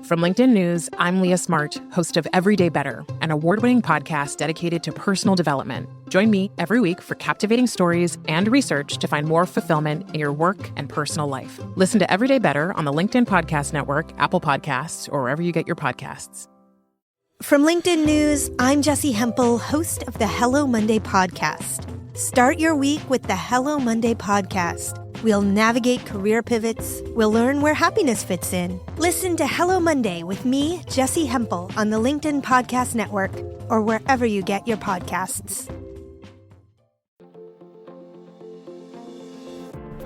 From LinkedIn News, I'm Leah Smart, host of Everyday Better, an award-winning podcast dedicated to personal development. Join me every week for captivating stories and research to find more fulfillment in your work and personal life. Listen to Everyday Better on the LinkedIn Podcast Network, Apple Podcasts, or wherever you get your podcasts. From LinkedIn News, I'm Jessie Hempel, host of the Hello Monday podcast. Start your week with the Hello Monday podcast. We'll navigate career pivots. We'll learn where happiness fits in. Listen to Hello Monday with me, Jessie Hempel, on the LinkedIn Podcast Network or wherever you get your podcasts.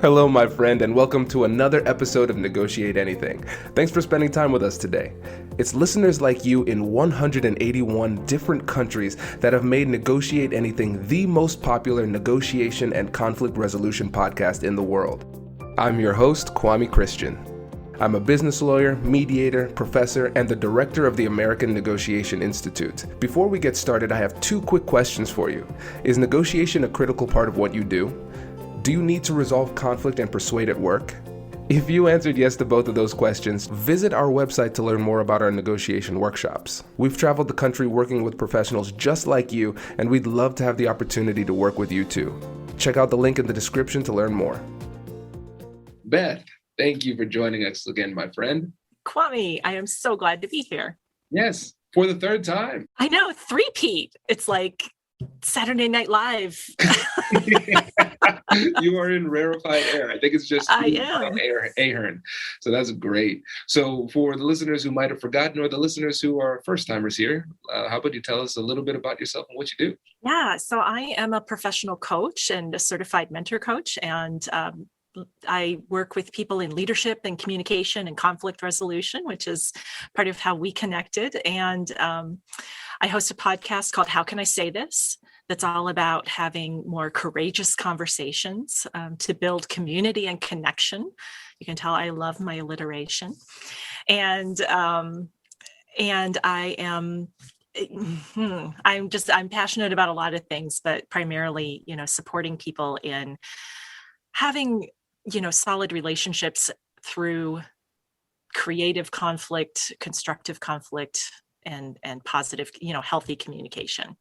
Hello, my friend, and welcome to another episode of Negotiate Anything. Thanks for spending time with us today. It's listeners like you in 181 different countries that have made Negotiate Anything the most popular negotiation and conflict resolution podcast in the world. I'm your host, Kwame Christian. I'm a business lawyer, mediator, professor, and the director of the American Negotiation Institute. Before we get started, I have two quick questions for you. Is negotiation a critical part of what you do? Do you need to resolve conflict and persuade at work? If you answered yes to both of those questions, visit our website to learn more about our negotiation workshops. We've traveled the country working with professionals just like you, and we'd love to have the opportunity to work with you too. Check out the link in the description to learn more. Beth, thank you for joining us again, my friend. Kwame, I am so glad to be here. Yes, for the third time. I know, three-peat. It's like Saturday Night Live. You are in rarefied air. I think it's just I am. Ahern. So that's great. So for the listeners who might have forgotten or the listeners who are first-timers here, how about you tell us a little bit about yourself and what you do? Yeah, so I am a professional coach and a certified mentor coach, and I work with people in leadership and communication and conflict resolution, which is part of how we connected. And I host a podcast called How Can I Say This? That's all about having more courageous conversations to build community and connection. You can tell I love my alliteration. And I am, I'm passionate about a lot of things, but primarily, supporting people in having, solid relationships through creative conflict, constructive conflict, and positive, healthy communication.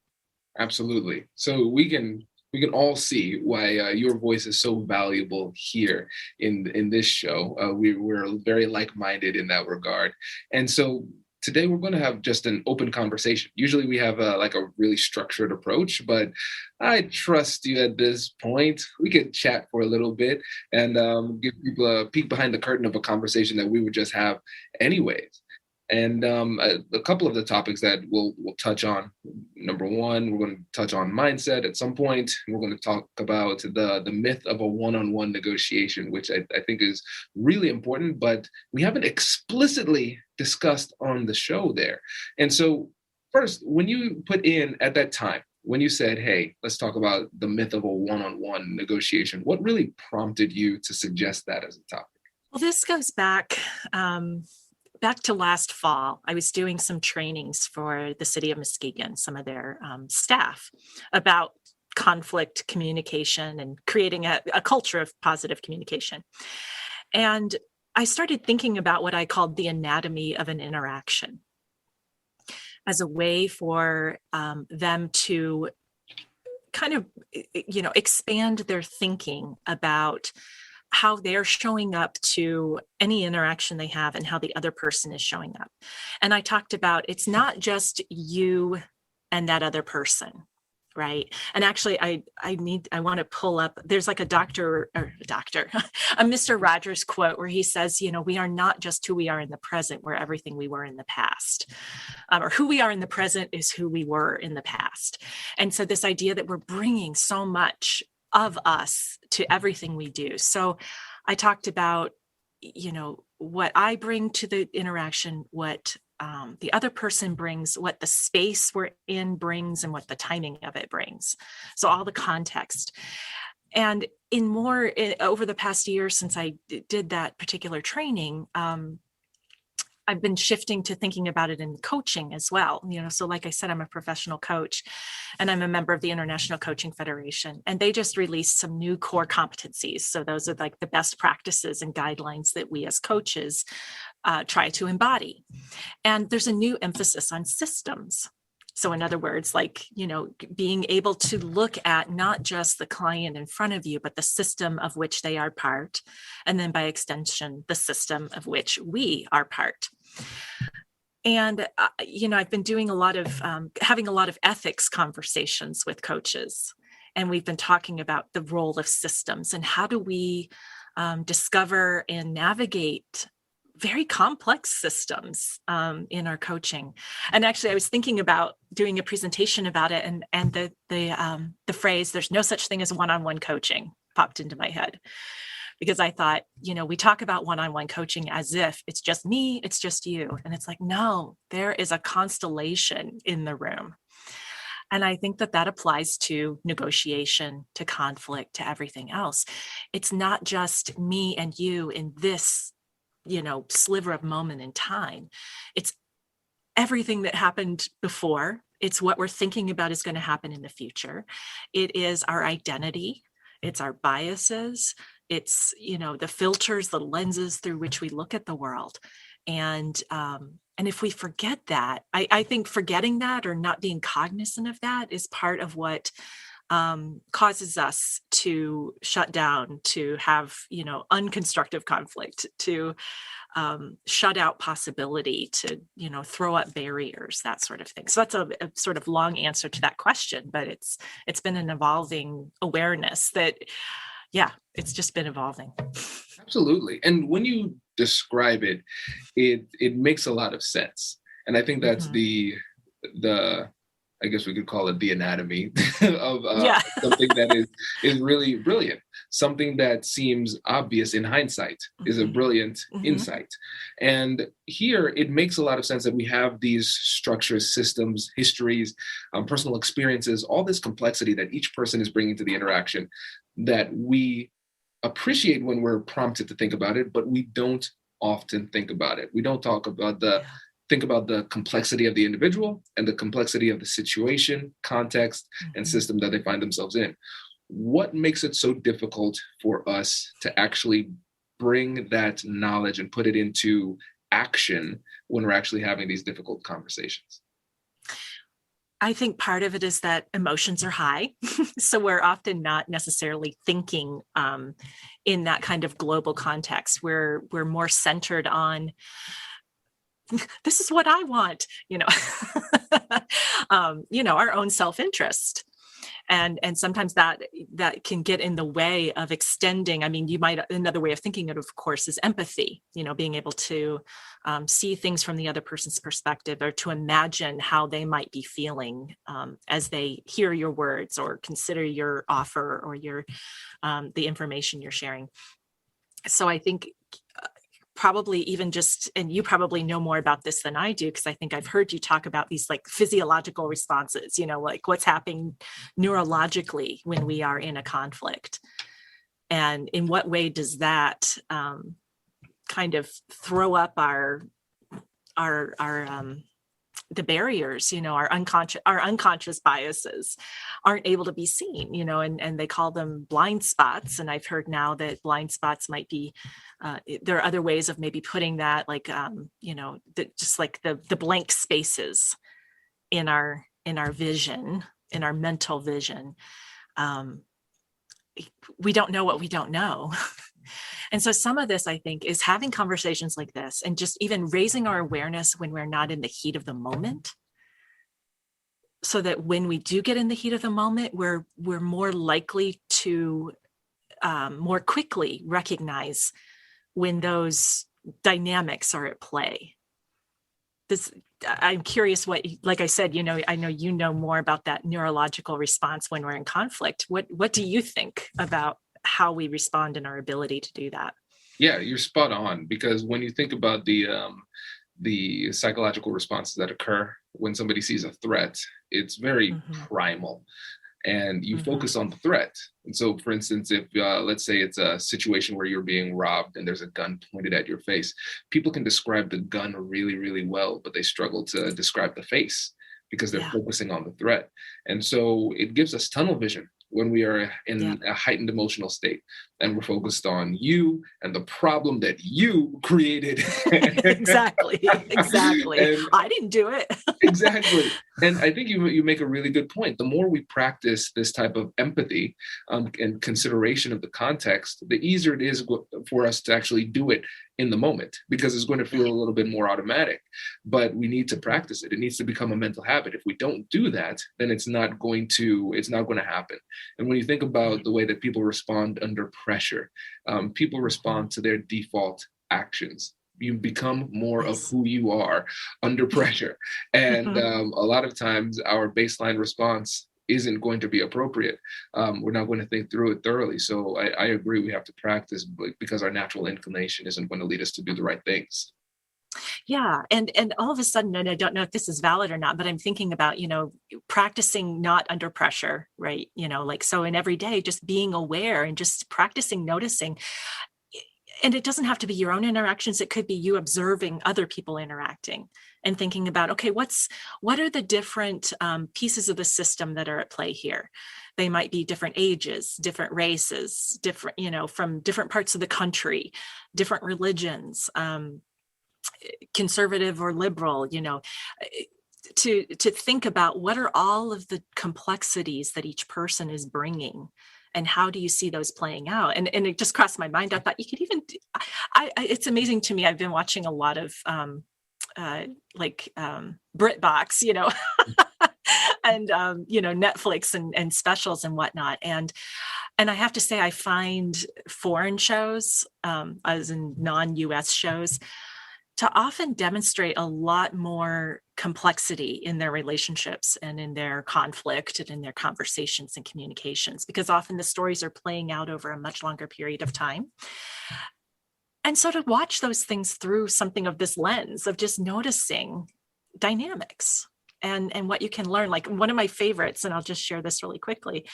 Absolutely. So we can all see why your voice is so valuable here in this show. We're very like-minded in that regard. And so today we're going to have just an open conversation. Usually we have a really structured approach, but I trust you at this point. We could chat for a little bit and give people a peek behind the curtain of a conversation that we would just have anyways. And a couple of the topics that we'll touch on. Number one, we're going to touch on mindset at some point. We're going to talk about the myth of a one-on-one negotiation, which I think is really important, but we haven't explicitly discussed on the show there. And so first, when you put in at that time, when you said, hey, let's talk about the myth of a one-on-one negotiation, what really prompted you to suggest that as a topic? Well, this goes back to last fall. I was doing some trainings for the city of Muskegon, some of their staff, about conflict communication and creating a culture of positive communication. And I started thinking about what I called the anatomy of an interaction as a way for them to kind of, expand their thinking about how they're showing up to any interaction they have and how the other person is showing up. And I talked about, it's not just you and that other person, right? And actually I want to pull up, there's like a Mr. Rogers quote where he says, we are not just who we are in the present, we're everything we were in the past. Or who we are in the present is who we were in the past. And so this idea that we're bringing so much of us to everything we do. So I talked about, what I bring to the interaction, what the other person brings, what the space we're in brings, and what the timing of it brings. So all the context. And over the past year since I did that particular training, I've been shifting to thinking about it in coaching as well. So like I said, I'm a professional coach and I'm a member of the International Coaching Federation, and they just released some new core competencies. So those are like the best practices and guidelines that we as coaches try to embody. And there's a new emphasis on systems. So in other words, like, being able to look at not just the client in front of you, but the system of which they are part. And then by extension, the system of which we are part. And, I've been doing having a lot of ethics conversations with coaches. And we've been talking about the role of systems and how do we discover and navigate very complex systems in our coaching. And actually, I was thinking about doing a presentation about it, and the phrase "there's no such thing as one-on-one coaching" popped into my head, because I thought, we talk about one-on-one coaching as if it's just me, it's just you, and it's like, no, there is a constellation in the room. And I think that applies to negotiation, to conflict, to everything else. It's not just me and you in this sliver of moment in time. It's everything that happened before. It's what we're thinking about is going to happen in the future. It is our identity. It's our biases. It's, the filters, the lenses through which we look at the world. And if we forget that, I think forgetting that or not being cognizant of that is part of what causes us to shut down, to have, unconstructive conflict, to shut out possibility, to, throw up barriers, that sort of thing. So that's a sort of long answer to that question, but it's been an evolving awareness that, it's just been evolving. Absolutely. And when you describe it, it makes a lot of sense. And I think that's the I guess we could call it the anatomy of something that is really brilliant. Something that seems obvious in hindsight is a brilliant insight. And here it makes a lot of sense that we have these structures, systems, histories, personal experiences, all this complexity that each person is bringing to the interaction that we appreciate when we're prompted to think about it, but we don't often think about it. We don't think about the complexity of the individual and the complexity of the situation, context, and system that they find themselves in. What makes it so difficult for us to actually bring that knowledge and put it into action when we're actually having these difficult conversations? I think part of it is that emotions are high. So we're often not necessarily thinking in that kind of global context. We're more centered on, this is what I want, our own self-interest. And sometimes that can get in the way of extending. I mean, another way of thinking it, of course, is empathy, being able to see things from the other person's perspective, or to imagine how they might be feeling as they hear your words or consider your offer or the information you're sharing. So I think probably even just, and you probably know more about this than I do, because I think I've heard you talk about these like physiological responses, like what's happening neurologically when we are in a conflict. And in what way does that kind of throw up the barriers, our unconscious biases aren't able to be seen, and they call them blind spots. And I've heard now that blind spots might be, there are other ways of maybe putting that, like, just like the blank spaces in our vision, in our mental vision. We don't know what we don't know. And so some of this, I think, is having conversations like this and just even raising our awareness when we're not in the heat of the moment, so that when we do get in the heat of the moment, we're more likely to more quickly recognize when those dynamics are at play. I'm curious like I said, I know you know more about that neurological response when we're in conflict. What do you think about how we respond and our ability to do that? Yeah, you're spot on, because when you think about the psychological responses that occur when somebody sees a threat, it's very primal. and you focus on the threat. And so, for instance, if let's say it's a situation where you're being robbed and there's a gun pointed at your face, people can describe the gun really, really well, but they struggle to describe the face because they're focusing on the threat. And so it gives us tunnel vision when we are in a heightened emotional state and we're focused on you and the problem that you created. Exactly. And I didn't do it. Exactly. And I think you make a really good point. The more we practice this type of empathy and consideration of the context, the easier it is for us to actually do it in the moment, because it's going to feel a little bit more automatic. But we need to practice it. It needs to become a mental habit. If we don't do that, then it's not going to happen. And when you think about the way that people respond under pressure, people respond to their default actions. You become more of who you are under pressure. And a lot of times our baseline response isn't going to be appropriate. We're not going to think through it thoroughly. So I agree, we have to practice, because our natural inclination isn't going to lead us to do the right things. Yeah. And all of a sudden, and I don't know if this is valid or not, but I'm thinking about, practicing not under pressure, right? So in every day, just being aware and just practicing noticing. And it doesn't have to be your own interactions. It could be you observing other people interacting and thinking about, okay, what are the different pieces of the system that are at play here? They might be different ages, different races, different, from different parts of the country, different religions, conservative or liberal, to think about what are all of the complexities that each person is bringing. And how do you see those playing out? And it just crossed my mind. I thought you could even, it's amazing to me. I've been watching a lot of BritBox, and, Netflix and specials and whatnot. And I have to say, I find foreign shows, as in non-US shows, to often demonstrate a lot more complexity in their relationships and in their conflict and in their conversations and communications, because often the stories are playing out over a much longer period of time. And so to watch those things through something of this lens of just noticing dynamics and what you can learn, like one of my favorites, and I'll just share this really quickly.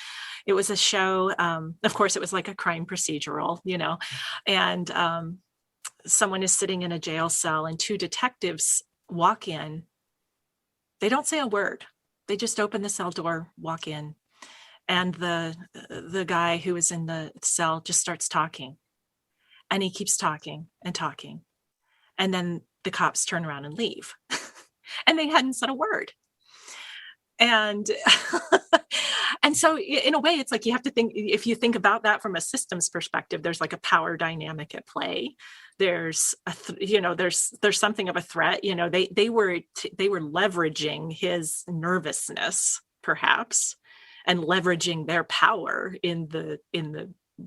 It was a show, of course, it was like a crime procedural, and someone is sitting in a jail cell and two detectives walk in. They don't say a word. They just open the cell door, walk in. And the guy who is in the cell just starts talking. And he keeps talking and talking. And then the cops turn around and leave. And they hadn't said a word. And and so in a way, it's like you have to think, if you think about that from a systems perspective, there's like a power dynamic at play. There's there's something of a threat. They were leveraging his nervousness, perhaps, and leveraging their power in the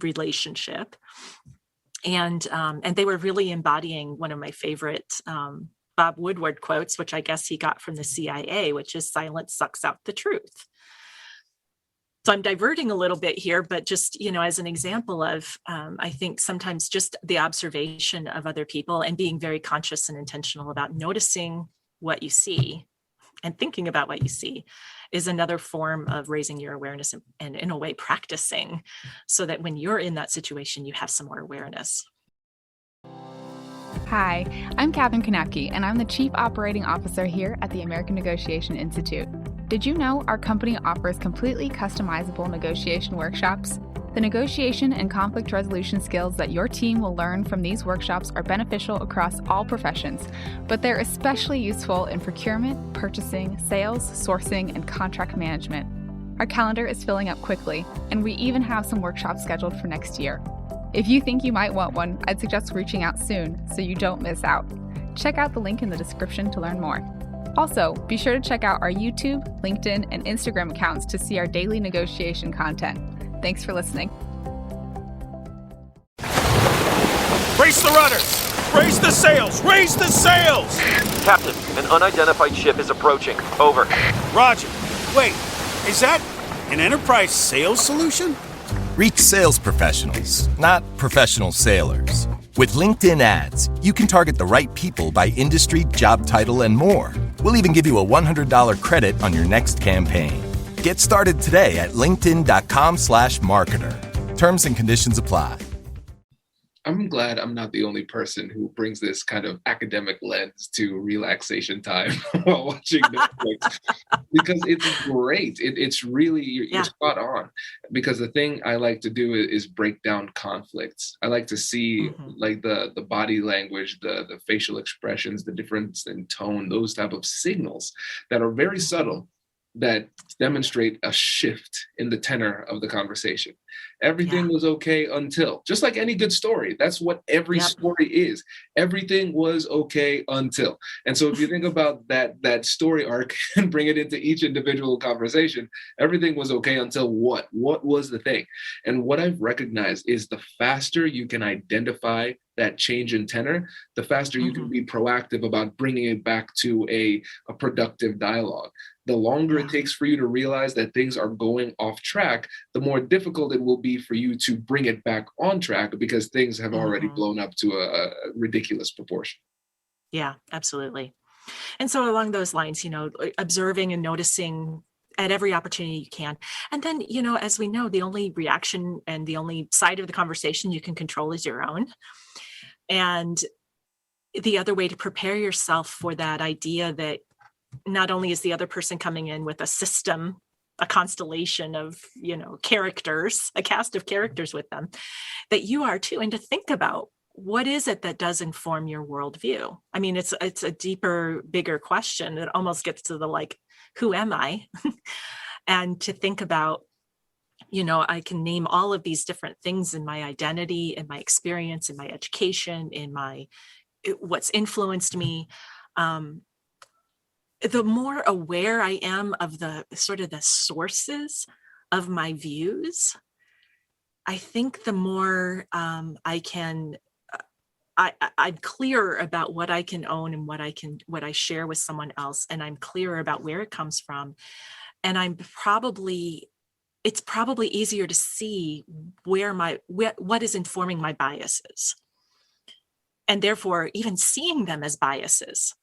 relationship. And they were really embodying one of my favorite Bob Woodward quotes, which I guess he got from the CIA, which is silence sucks out the truth. So I'm diverting a little bit here, but just, as an example of, I think sometimes just the observation of other people and being very conscious and intentional about noticing what you see and thinking about what you see is another form of raising your awareness and in a way practicing so that when you're in that situation, you have some more awareness. Hi, I'm Katherine Kanapke, and I'm the Chief Operating Officer here at the American Negotiation Institute. Did you know our company offers completely customizable negotiation workshops? The negotiation and conflict resolution skills that your team will learn from these workshops are beneficial across all professions, but they're especially useful in procurement, purchasing, sales, sourcing, and contract management. Our calendar is filling up quickly, and we even have some workshops scheduled for next year. If you think you might want one, I'd suggest reaching out soon so you don't miss out. Check out the link in the description to learn more. Also, be sure to check out our YouTube, LinkedIn, and Instagram accounts to see our daily negotiation content. Thanks for listening. Brace the rudders! Raise the sails! Raise the sails! Captain, an unidentified ship is approaching. Over. Roger. Wait, is that an enterprise sales solution? Reach sales professionals, not professional sailors. With LinkedIn ads, you can target the right people by industry, job title, and more. We'll even give you a $100 credit on your next campaign. Get started today at linkedin.com/marketer. Terms and conditions apply. I'm glad I'm not the only person who brings this kind of academic lens to relaxation time while watching Netflix, because it's great. It's really, you're spot on. Because the thing I like to do is break down conflicts. I like to see like the body language, the facial expressions, the difference in tone, those type of signals that are very subtle, that demonstrate a shift in the tenor of the conversation. Everything was okay until, just like any good story, that's what every story is. Everything was okay until. And so if you think about that story arc and bring it into each individual conversation, everything was okay until what? What was the thing? And what I've recognized is the faster you can identify that change in tenor, the faster you can be proactive about bringing it back to a productive dialogue. The longer it takes for you to realize that things are going off track, the more difficult it will be for you to bring it back on track, because things have already blown up to a ridiculous proportion. Yeah, absolutely. And so along those lines, observing and noticing at every opportunity you can. And then, as we know, the only reaction and the only side of the conversation you can control is your own. And the other way to prepare yourself for that idea that not only is the other person coming in with a system, a constellation of, characters, a cast of characters with them, that you are too, and to think about what is it that does inform your worldview? I mean, it's a deeper, bigger question. It almost gets to the who am I? And to think about, I can name all of these different things in my identity, in my experience, in my education, in what's influenced me. The more aware I am of the sort of the sources of my views, I think the more I'm clearer about what I can own and what I share with someone else, and I'm clearer about where it comes from, and it's probably easier to see what is informing my biases, and therefore even seeing them as biases,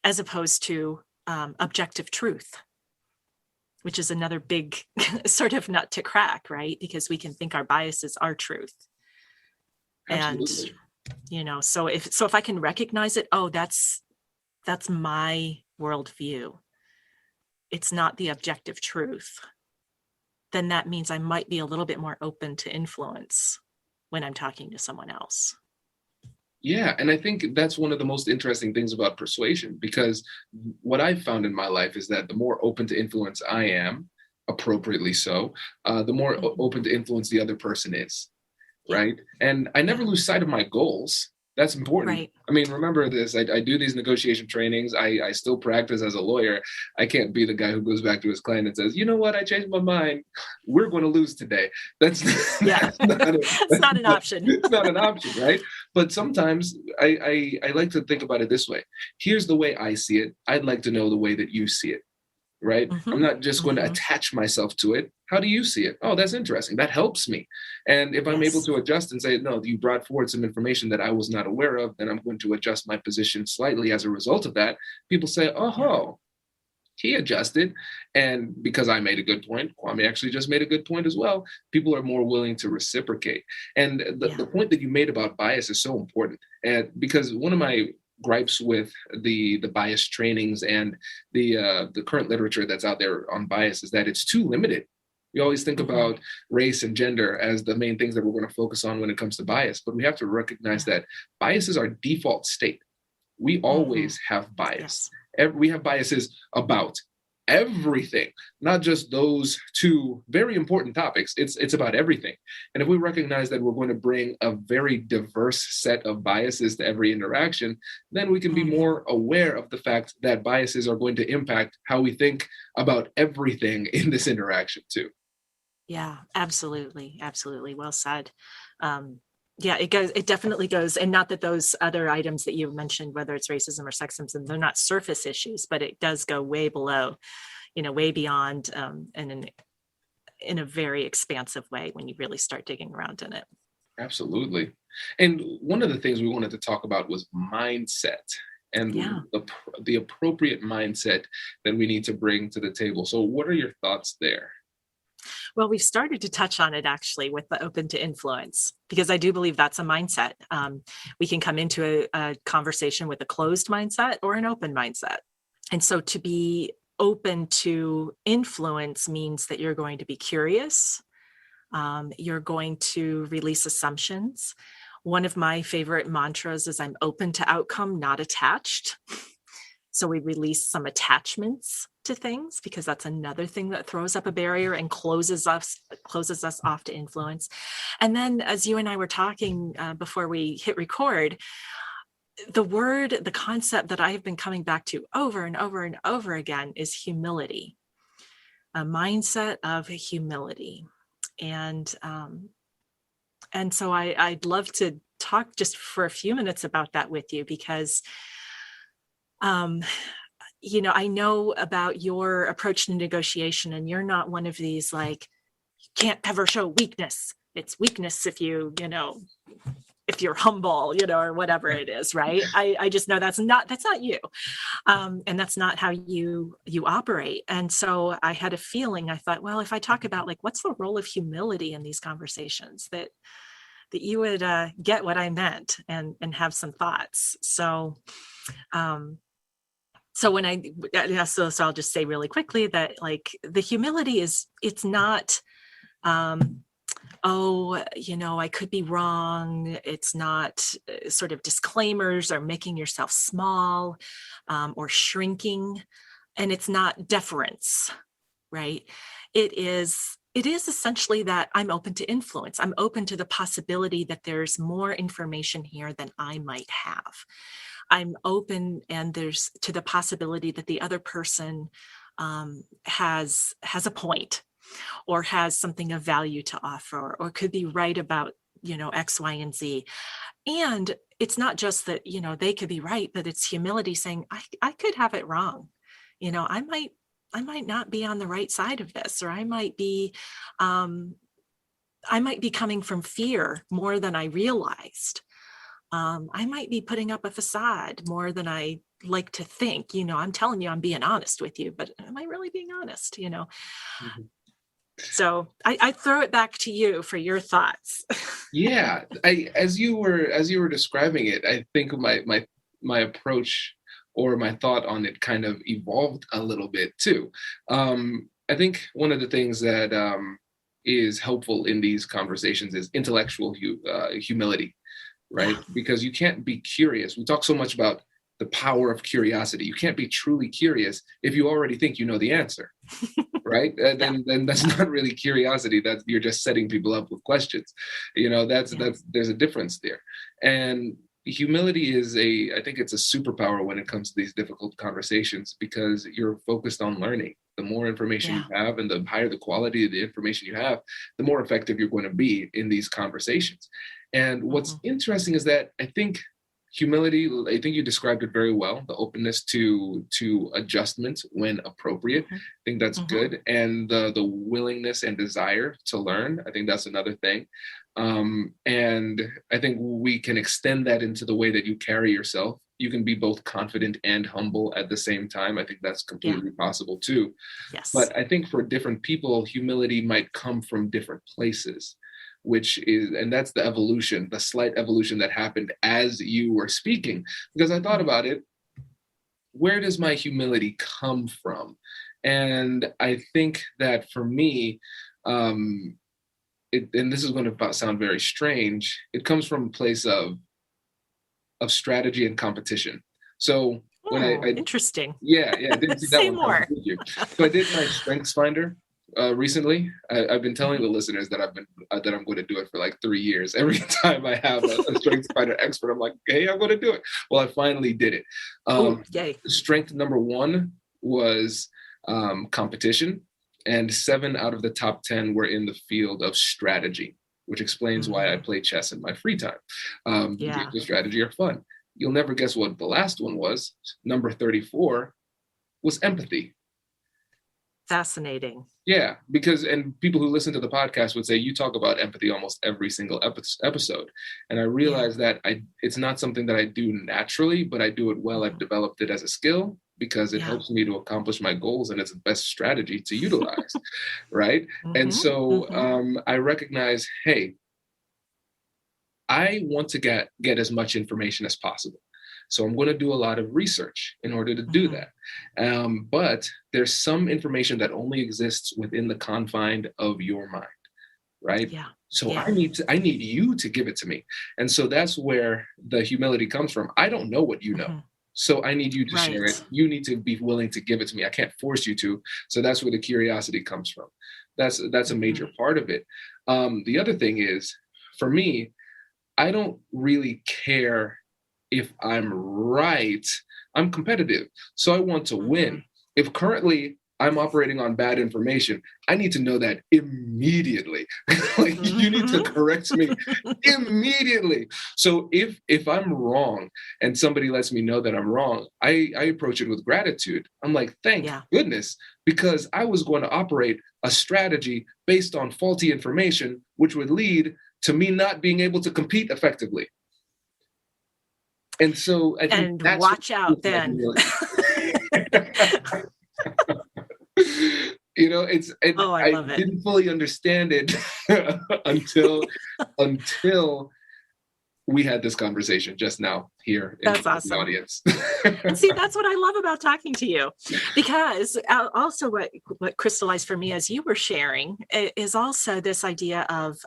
as opposed to objective truth, which is another big sort of nut to crack, right? Because we can think our biases are truth. Absolutely. And, so if I can recognize it, that's my worldview, it's not the objective truth, then that means I might be a little bit more open to influence when I'm talking to someone else. Yeah, and I think that's one of the most interesting things about persuasion, because what I've found in my life is that the more open to influence I am, appropriately so, the more open to influence the other person is, right? And I never lose sight of my goals. That's important. Right. I mean, remember this, I do these negotiation trainings. I still practice as a lawyer. I can't be the guy who goes back to his client and says, you know what, I changed my mind. We're going to lose today. That's not an option. It's not an option, right? But sometimes I like to think about it this way. Here's the way I see it. I'd like to know the way that you see it, right? I'm not just going to attach myself to it. How do you see it? Oh, that's interesting. That helps me. And if I'm able to adjust and say, no, you brought forward some information that I was not aware of, then I'm going to adjust my position slightly as a result of that. People say, oh, he adjusted. And because I made a good point, Kwame actually just made a good point as well. People are more willing to reciprocate. And the point that you made about bias is so important. And because one of my gripes with the bias trainings and the current literature that's out there on bias is that it's too limited. We always think about race and gender as the main things that we're going to focus on when it comes to bias, but we have to recognize that bias is our default state. We always have bias. We have biases about everything, not just those two very important topics. It's about everything. And if we recognize that we're going to bring a very diverse set of biases to every interaction, then we can be more aware of the fact that biases are going to impact how we think about everything in this interaction too. Yeah, absolutely. Absolutely. Well said. It definitely goes. And not that those other items that you mentioned, whether it's racism or sexism, they're not surface issues, but it does go way below, way beyond, and in a very expansive way when you really start digging around in it. Absolutely. And one of the things we wanted to talk about was mindset. and Yeah. the appropriate mindset that we need to bring to the table. So what are your thoughts there? Well, we've started to touch on it actually with the open to influence, because I do believe that's a mindset. We can come into a conversation with a closed mindset or an open mindset. And so to be open to influence means that you're going to be curious. You're going to release assumptions. One of my favorite mantras is I'm open to outcome, not attached. So we release some attachments to things, because that's another thing that throws up a barrier and closes us off to influence. And then, as you and I were talking before we hit record, the concept that I have been coming back to over and over and over again is humility, a mindset of humility. And so I'd love to talk just for a few minutes about that with you, because I know about your approach to negotiation, and you're not one of these like, you can't ever show weakness. It's weakness if if you're humble, or whatever it is, right? I just know that's not you. And that's not how you operate. And so I had a feeling, I thought, well, if I talk about like, what's the role of humility in these conversations, that you would get what I meant and have some thoughts. So, so I'll just say really quickly that like the humility it's not, I could be wrong. It's not sort of disclaimers or making yourself small or shrinking. And it's not deference, right? It is essentially that I'm open to influence. I'm open to the possibility that there's more information here than I might have. I'm open, and there's to the possibility that the other person has a point, or has something of value to offer, or could be right about, X, Y, and Z. And it's not just that, they could be right, but it's humility saying, I could have it wrong. I might not be on the right side of this, or I might be coming from fear more than I realized. I might be putting up a facade more than I like to think. I'm telling you, I'm being honest with you, but am I really being honest? Mm-hmm. So I throw it back to you for your thoughts. Yeah, as you were describing it, I think my approach or my thought on it kind of evolved a little bit too. I think one of the things that is helpful in these conversations is intellectual humility, right? Yeah. Because you can't be curious. We talk so much about the power of curiosity. You can't be truly curious if you already think you know the answer, right? Then that's not really curiosity. That you're just setting people up with questions. That's there's a difference there. And humility I think it's a superpower when it comes to these difficult conversations, because you're focused on learning. The more information you have, and the higher the quality of the information you have, the more effective you're going to be in these conversations. And what's interesting is that I think humility, I think you described it very well, the openness to adjustments when appropriate. I think that's good. And the willingness and desire to learn, I think that's another thing. And I think we can extend that into the way that you carry yourself. You can be both confident and humble at the same time. I think that's completely possible too. Yes. But I think for different people, humility might come from different places, and that's the evolution, the slight evolution that happened as you were speaking. Because I thought about it, where does my humility come from? And I think that for me, and this is going to sound very strange, it comes from a place of strategy and competition. So when I interesting. Yeah, I didn't see that Say one more. with you. So I did my Strengths Finder recently. I've been telling the listeners that that I'm going to do it for like 3 years. Every time I have a Strengths Finder expert, I'm like, hey, I'm going to do it. Well, I finally did it. Yay. Strength number 1 was competition, and 7 out of the top 10 were in the field of strategy, which explains why I play chess in my free time. Games of strategy are fun. You'll never guess what the last one was. Number 34 was empathy. Fascinating. Yeah, because, and people who listen to the podcast would say you talk about empathy almost every single episode. And I realize that it's not something that I do naturally, but I do it well. I've developed it as a skill because it helps me to accomplish my goals, and it's the best strategy to utilize. Right. And so I recognize, hey, I want to get as much information as possible. So I'm going to do a lot of research in order to do that. But there's some information that only exists within the confine of your mind, right? Yeah. So I need you to give it to me. And so that's where the humility comes from. I don't know what you know. So I need you to share it. You need to be willing to give it to me. I can't force you to. So that's where the curiosity comes from. That's a major part of it. The other thing is, for me, I don't really care if I'm right. I'm competitive, so I want to win. If currently I'm operating on bad information, I need to know that immediately. Like, you need to correct me immediately. So if I'm wrong and somebody lets me know that I'm wrong, I approach it with gratitude. I'm like, thank goodness, because I was going to operate a strategy based on faulty information, which would lead to me not being able to compete effectively. And so I think and watch out then. You know, I love it. Didn't fully understand it until we had this conversation just now here in the audience. See, that's what I love about talking to you, because also what crystallized for me as you were sharing is also this idea of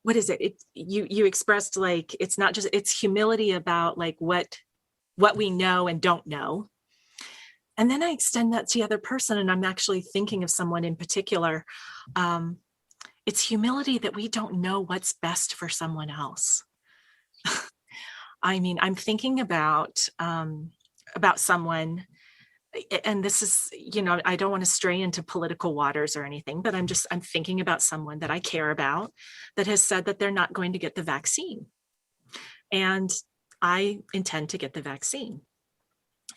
what is it? You expressed like, it's not just, it's humility about like what we know and don't know. And then I extend that to the other person, and I'm actually thinking of someone in particular. It's humility that we don't know what's best for someone else. I mean, I'm thinking about someone, and this is, you know, I don't want to stray into political waters or anything, but I'm thinking about someone that I care about that has said that they're not going to get the vaccine. And I intend to get the vaccine.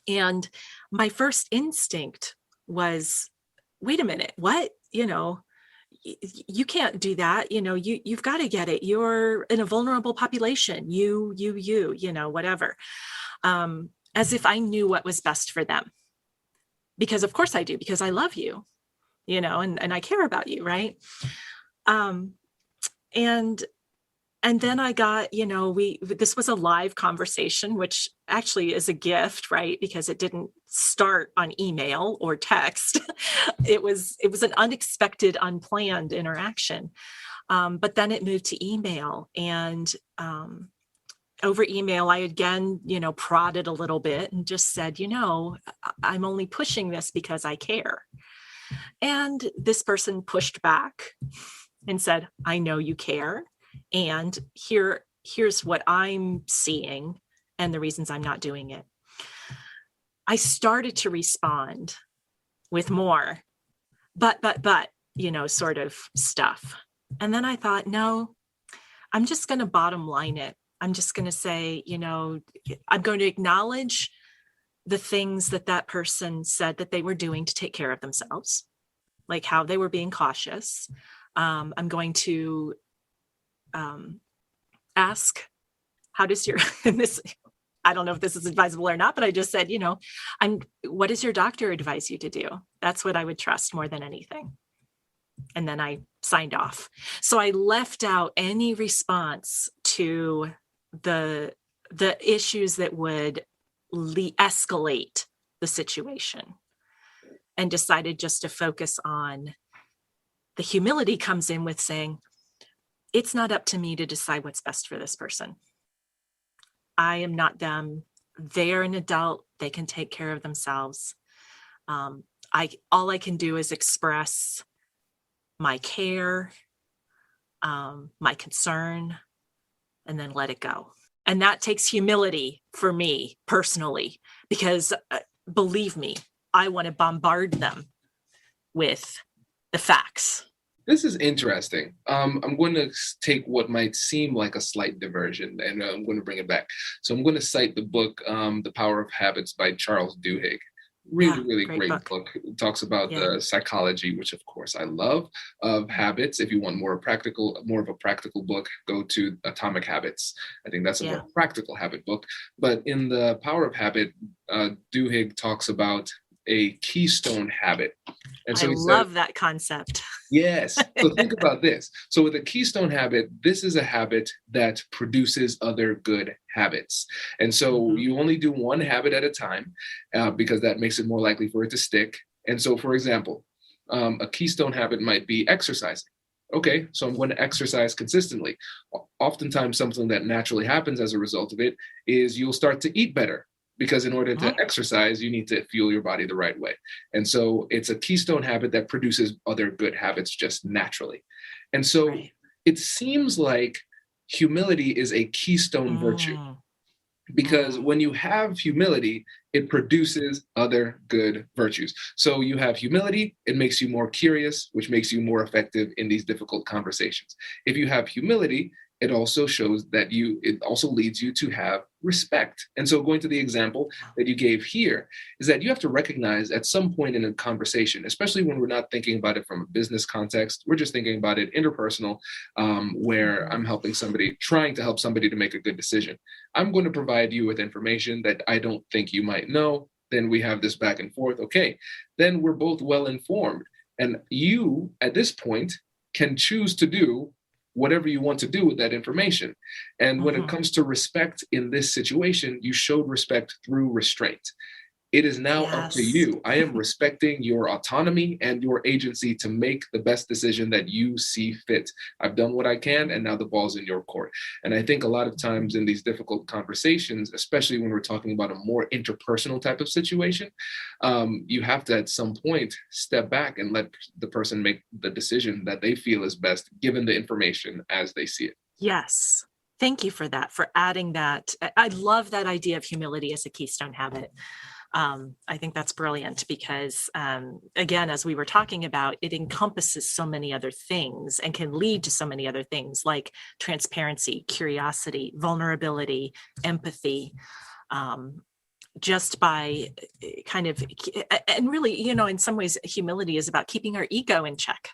And my first instinct was, wait a minute, what? You know, you can't do that. You know, you've got to get it. You're in a vulnerable population, you know, whatever. As if I knew what was best for them. Because of course I do, because I love you, you know, and I care about you, right? And then I got, you know, this was a live conversation, which actually is a gift, right? Because it didn't start on email or text. It was an unexpected, unplanned interaction. But then it moved to email, and over email, I again, you know, prodded a little bit and just said, you know, I'm only pushing this because I care. And this person pushed back and said, I know you care. And here's what I'm seeing and the reasons I'm not doing it. I started to respond with more, but, you know, sort of stuff. And then I thought, no, I'm just going to bottom line it. I'm just going to say, you know, I'm going to acknowledge the things that person said that they were doing to take care of themselves, like how they were being cautious. I'm going to ask, how does your, and this, I don't know if this is advisable or not, but I just said, you know, what does your doctor advise you to do? That's what I would trust more than anything. And then I signed off. So I left out any response to the issues that would escalate the situation, and decided just to focus on the humility comes in with saying, it's not up to me to decide what's best for this person. I am not them. They're an adult. They can take care of themselves. All I can do is express my care, my concern, and then let it go. And that takes humility for me personally, because believe me, I want to bombard them with the facts. This is interesting. I'm going to take what might seem like a slight diversion, and I'm going to bring it back. So I'm going to cite the book, The Power of Habits by Charles Duhigg. Really great great book. book. It talks about Yeah. the psychology, which of course I love, of habits. If you want more of a practical book, go to Atomic Habits. I think that's a Yeah. more practical habit book. But in the Power of Habit, Duhigg talks about a keystone habit. And so I he love said, that concept. yes. So think about this. So with a keystone habit, this is a habit that produces other good habits. And so you only do one habit at a time because that makes it more likely for it to stick. And so, for example, a keystone habit might be exercising. Okay, so I'm going to exercise consistently. Oftentimes, something that naturally happens as a result of it is you'll start to eat better. Because in order to exercise, you need to fuel your body the right way. And so it's a keystone habit that produces other good habits just naturally. And so it seems like humility is a keystone virtue. Because when you have humility, it produces other good virtues. So you have humility, it makes you more curious, which makes you more effective in these difficult conversations. If you have humility, it also shows that it also leads you to have respect. And so going to the example that you gave here is that you have to recognize at some point in a conversation, especially when we're not thinking about it from a business context, we're just thinking about it interpersonal, where I'm trying to help somebody to make a good decision. I'm going to provide you with information that I don't think you might know. Then we have this back and forth. Okay, then we're both well informed. And you, at this point, can choose to do whatever you want to do with that information. And when it comes to respect in this situation, you showed respect through restraint. It is now up to you. I am respecting your autonomy and your agency to make the best decision that you see fit. I've done what I can, and now the ball's in your court. And I think a lot of times in these difficult conversations, especially when we're talking about a more interpersonal type of situation, you have to at some point step back and let the person make the decision that they feel is best, given the information as they see it. Yes. Thank you for that, for adding that. I love that idea of humility as a keystone habit. I think that's brilliant because, again, as we were talking about, it encompasses so many other things and can lead to so many other things like transparency, curiosity, vulnerability, empathy, just by kind of, and really, in some ways, humility is about keeping our ego in check.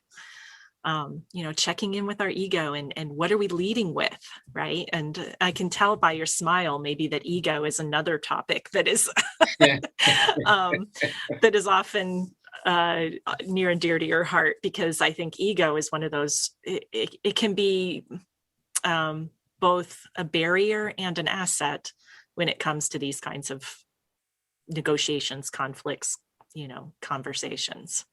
Checking in with our ego and what are we leading with, right? And I can tell by your smile, maybe that ego is another topic that is that is often near and dear to your heart, because I think ego is one of those. It can be both a barrier and an asset when it comes to these kinds of negotiations, conflicts, conversations.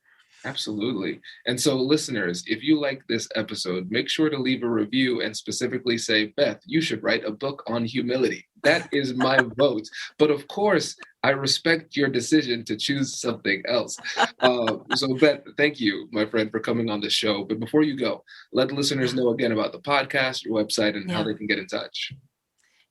Absolutely. And so listeners, if you like this episode, make sure to leave a review and specifically say, Beth, you should write a book on humility. That is my vote. But of course, I respect your decision to choose something else. So Beth, thank you, my friend, for coming on the show. But before you go, let listeners know again about the podcast, your website, and how they can get in touch.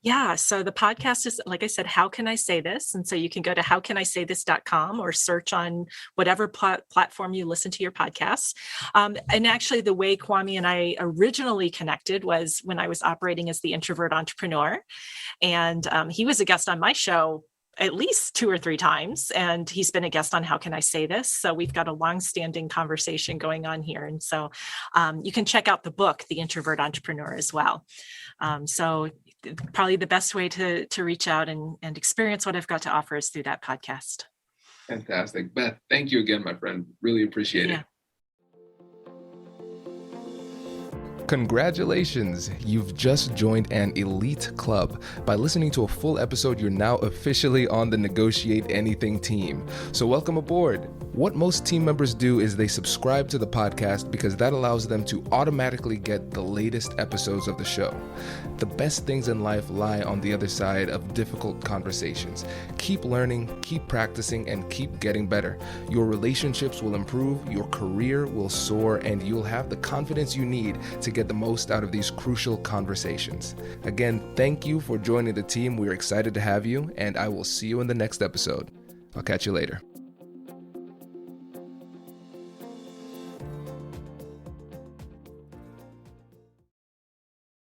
Yeah. So the podcast is, like I said, How Can I Say This? And so you can go to howcanisaythis.com or search on whatever platform you listen to your podcasts. And actually, the way Kwame and I originally connected was when I was operating as the introvert entrepreneur. And he was a guest on my show at least 2 or 3 times. And he's been a guest on How Can I Say This? So we've got a long-standing conversation going on here. And so you can check out the book, The Introvert Entrepreneur, as well. So probably the best way to reach out and experience what I've got to offer is through that podcast. Fantastic. Beth, thank you again, my friend. Really appreciate it. Congratulations! You've just joined an elite club. By listening to a full episode, you're now officially on the Negotiate Anything team. So welcome aboard. What most team members do is they subscribe to the podcast because that allows them to automatically get the latest episodes of the show. The best things in life lie on the other side of difficult conversations. Keep learning, keep practicing, and keep getting better. Your relationships will improve, your career will soar, and you'll have the confidence you need to get the most out of these crucial conversations. Again, thank you for joining the team. We're excited to have you, and I will see you in the next episode. I'll catch you later.